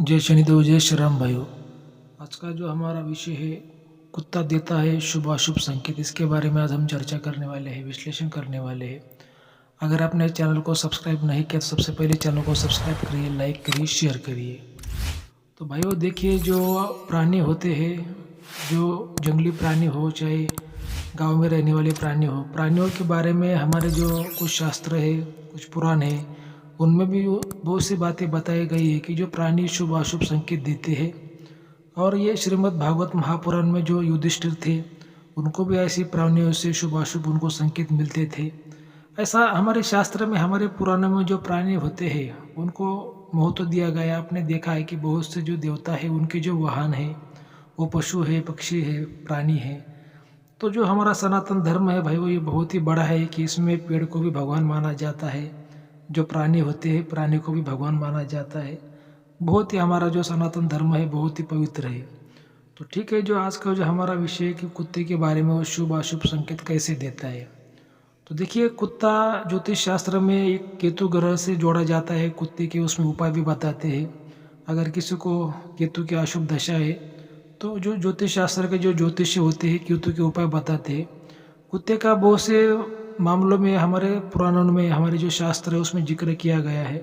जय शनिदेव, जय श्री राम भाइयों। आज का जो हमारा विषय है, कुत्ता देता है शुभ अशुभ संकेत। इसके बारे में आज हम चर्चा करने वाले हैं, विश्लेषण करने वाले हैं। अगर आपने चैनल को सब्सक्राइब नहीं किया तो सबसे पहले चैनल को सब्सक्राइब करिए, लाइक करिए, शेयर करिए। तो भाइयों देखिए, जो प्राणी होते हैं, जो जंगली प्राणी हो चाहे गांव में रहने वाले प्राणी हो, प्राणियों के बारे में हमारे जो कुछ शास्त्र है, कुछ पुराण है, उनमें भी बहुत सी बातें बताई गई है कि जो प्राणी शुभ अशुभ संकेत देते हैं। और ये श्रीमद् भागवत महापुराण में जो युधिष्ठिर थे, उनको भी ऐसी प्राणियों से शुभ अशुभ उनको संकेत मिलते थे। ऐसा हमारे शास्त्र में, हमारे पुराणों में जो प्राणी होते हैं उनको महत्व दिया गया। आपने देखा है कि बहुत से जो देवता है उनके जो वाहन है वो पशु है, पक्षी है, प्राणी है। तो जो हमारा सनातन धर्म है भाई, वो ये बहुत ही बड़ा है कि इसमें पेड़ को भी भगवान माना जाता है, जो प्राणी होते हैं प्राणी को भी भगवान माना जाता है। बहुत ही हमारा जो सनातन धर्म है बहुत ही पवित्र है। तो ठीक है, जो आज का जो हमारा विषय है कि कुत्ते के बारे में वो शुभ अशुभ संकेत कैसे देता है। तो देखिए, कुत्ता ज्योतिष शास्त्र में एक केतु ग्रह से जोड़ा जाता है। कुत्ते के उसमें उपाय भी बताते हैं। अगर किसी को केतु की अशुभ दशा है तो जो ज्योतिष शास्त्र के जो ज्योतिषी होते हैं केतु के उपाय बताते हैं। कुत्ते का बहुत से मामलों में हमारे पुराणों में, हमारे जो शास्त्र है उसमें जिक्र किया गया है।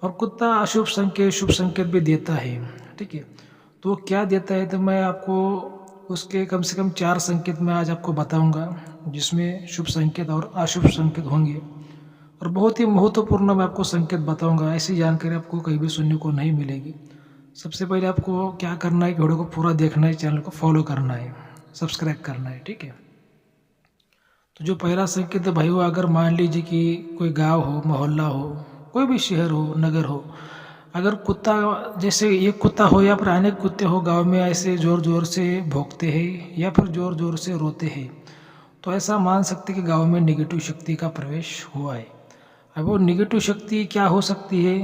और कुत्ता अशुभ संकेत शुभ संकेत भी देता है। ठीक है, तो वो क्या देता है, तो मैं आपको उसके कम से कम 4 संकेत मैं आज आपको बताऊंगा, जिसमें शुभ संकेत और अशुभ संकेत होंगे। और बहुत ही महत्वपूर्ण मैं आपको संकेत बताऊंगा। ऐसी जानकारी आपको कहीं भी सुनने को नहीं मिलेगी। सबसे पहले आपको क्या करना है कि वीडियो को पूरा देखना है, चैनल को फॉलो करना है, सब्सक्राइब करना है। ठीक है, तो जो पहला संकेत है भाई, वो अगर मान लीजिए कि कोई गांव हो, मोहल्ला हो, कोई भी शहर हो, नगर हो, अगर कुत्ता, जैसे एक कुत्ता हो या फिर अनेक कुत्ते हो गांव में, ऐसे ज़ोर ज़ोर से भौंकते हैं या फिर ज़ोर ज़ोर से रोते हैं, तो ऐसा मान सकते कि गांव में नेगेटिव शक्ति का प्रवेश हुआ है। अब वो नेगेटिव शक्ति क्या हो सकती है,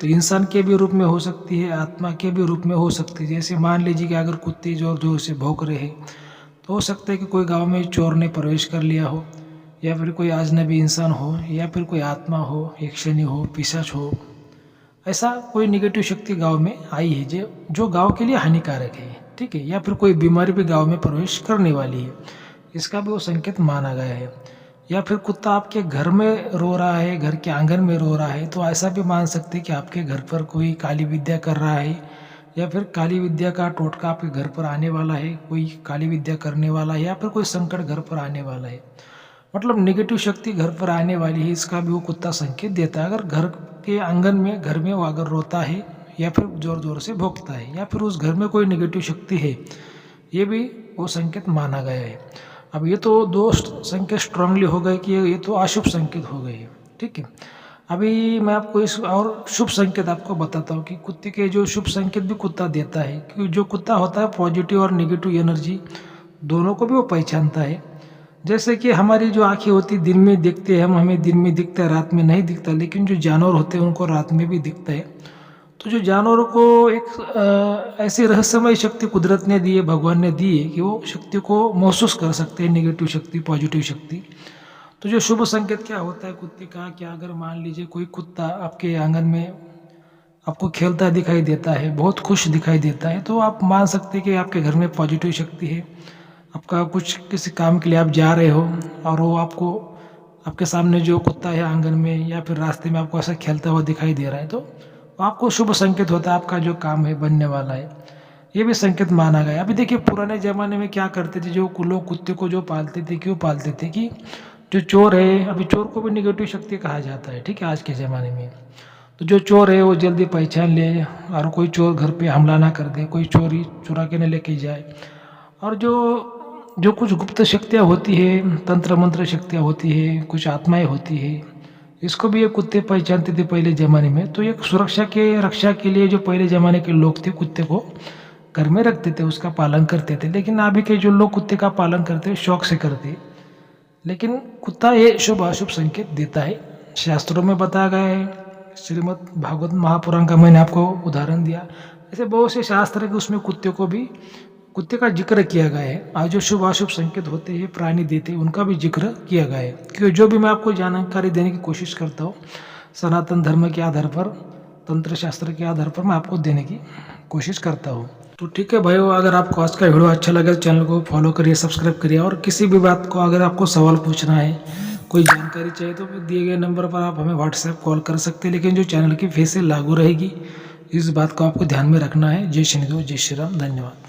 तो इंसान के भी रूप में हो सकती है, आत्मा के भी रूप में हो सकती है। जैसे मान लीजिए कि अगर कुत्ते ज़ोर ज़ोर से भौंक रहे हैं तो हो सकता है कि कोई गांव में चोर ने प्रवेश कर लिया हो, या फिर कोई अजनबी इंसान हो, या फिर कोई आत्मा हो, यक्षिणी हो, पिशाच हो। ऐसा कोई निगेटिव शक्ति गांव में आई है जो गांव के लिए हानिकारक है। ठीक है, या फिर कोई बीमारी भी गांव में प्रवेश करने वाली है, इसका भी वो संकेत माना गया है। या फिर कुत्ता आपके घर में रो रहा है, घर के आंगन में रो रहा है, तो ऐसा भी मान सकते हैं कि आपके घर पर कोई काली विद्या कर रहा है, या फिर काली विद्या का टोटका आपके घर पर आने वाला है, कोई काली विद्या करने वाला है, या फिर कोई संकट घर पर आने वाला है। मतलब नेगेटिव शक्ति घर पर आने वाली है, इसका भी वो कुत्ता संकेत देता है। अगर घर के आंगन में, घर में वो अगर रोता है, या फिर ज़ोर ज़ोर से भौंकता है, या फिर उस घर में कोई नेगेटिव शक्ति है, ये भी वो संकेत माना गया है। अब ये तो दो संकेत स्ट्रांगली हो गए कि ये तो अशुभ संकेत हो गए। ठीक है, अभी मैं आपको इस और शुभ संकेत आपको बताता हूँ कि कुत्ते के जो शुभ संकेत भी कुत्ता देता है। क्योंकि जो कुत्ता होता है पॉजिटिव और नेगेटिव एनर्जी दोनों को भी वो पहचानता है। जैसे कि हमारी जो आंखें होती दिन में देखते हैं हम, हमें दिन में दिखता है, रात में नहीं दिखता। लेकिन जो जानवर होते हैं उनको रात में भी दिखता है। तो जो जानवरों को एक ऐसी रहस्यमय शक्ति कुदरत ने दी है, भगवान ने दी है, कि वो शक्ति को महसूस कर सकते हैं, नेगेटिव शक्ति, पॉजिटिव शक्ति। तो जो शुभ संकेत क्या होता है कुत्ते का, क्या अगर मान लीजिए कोई कुत्ता आपके आंगन में आपको खेलता दिखाई देता है, बहुत खुश दिखाई देता है, तो आप मान सकते हैं कि आपके घर में पॉजिटिव शक्ति है। आपका कुछ किसी काम के लिए आप जा रहे हो और वो आपको, आपके सामने जो कुत्ता है आंगन में या फिर रास्ते में आपको ऐसा खेलता हुआ दिखाई दे रहा है, तो आपको शुभ संकेत होता है, आपका जो काम है बनने वाला है। ये भी संकेत माना गया। अभी देखिए, पुराने ज़माने में क्या करते थे, जो लोग कुत्ते को जो पालते थे, क्यों पालते थे कि जो चोर है, अभी चोर को भी निगेटिव शक्ति कहा जाता है। ठीक है, आज के ज़माने में तो जो चोर है वो जल्दी पहचान ले, और कोई चोर घर पे हमला ना कर दे, कोई चोरी चुरा के न लेके जाए। और जो जो कुछ गुप्त शक्तियाँ होती है, तंत्र मंत्र शक्तियाँ होती है, कुछ आत्माएं होती है, इसको भी ये कुत्ते पहचानते थे पहले ज़माने में। तो एक सुरक्षा के, रक्षा के लिए जो पहले ज़माने के लोग थे, कुत्ते को घर में रखते थे, उसका पालन करते थे। लेकिन अभी के जो लोग कुत्ते का पालन करते हैं शौक से करते हैं। लेकिन कुत्ता ये शुभ अशुभ संकेत देता है, शास्त्रों में बताया गया है। श्रीमद् भागवत महापुराण का मैंने आपको उदाहरण दिया। ऐसे बहुत से शास्त्र है कि उसमें कुत्ते को भी, कुत्ते का जिक्र किया गया है। आज जो शुभ अशुभ संकेत होते हैं प्राणी देते हैं, उनका भी जिक्र किया गया है। क्योंकि जो भी मैं आपको जानकारी देने की कोशिश करता हूँ सनातन धर्म के आधार पर, तंत्र शास्त्र के आधार पर मैं आपको देने की कोशिश करता हूँ। तो ठीक है भाइयों, अगर आपको आज का वीडियो अच्छा लगे तो चैनल को फॉलो करिए, सब्सक्राइब करिए, और किसी भी बात को अगर आपको सवाल पूछना है, कोई जानकारी चाहिए तो दिए गए नंबर पर आप हमें व्हाट्सएप कॉल कर सकते हैं, लेकिन जो चैनल की फीस लागू रहेगी, इस बात को आपको ध्यान में रखना है। जय श्री हिंद, जय श्री राम, धन्यवाद।